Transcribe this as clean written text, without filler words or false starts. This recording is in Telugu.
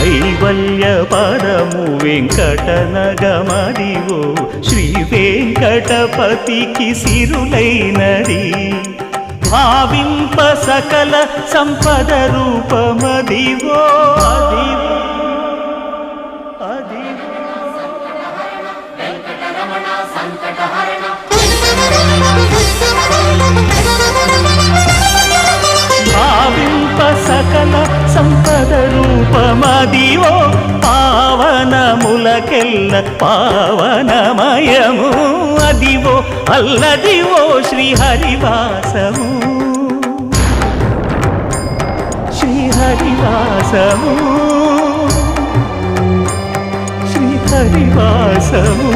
కైవల్య పదము వెంకటనగమదివో శ్రీ వెంకటపతికి సిరులైనది భావింప సకల సంపద రూపమదివో అదివో భావింప సకల సంపద రూపమదివో పావనములకెల్ల పావనమయము అదివో అల్లదివో శ్రీహరివాసము శ్రీహరివాసము శ్రీహరివాసము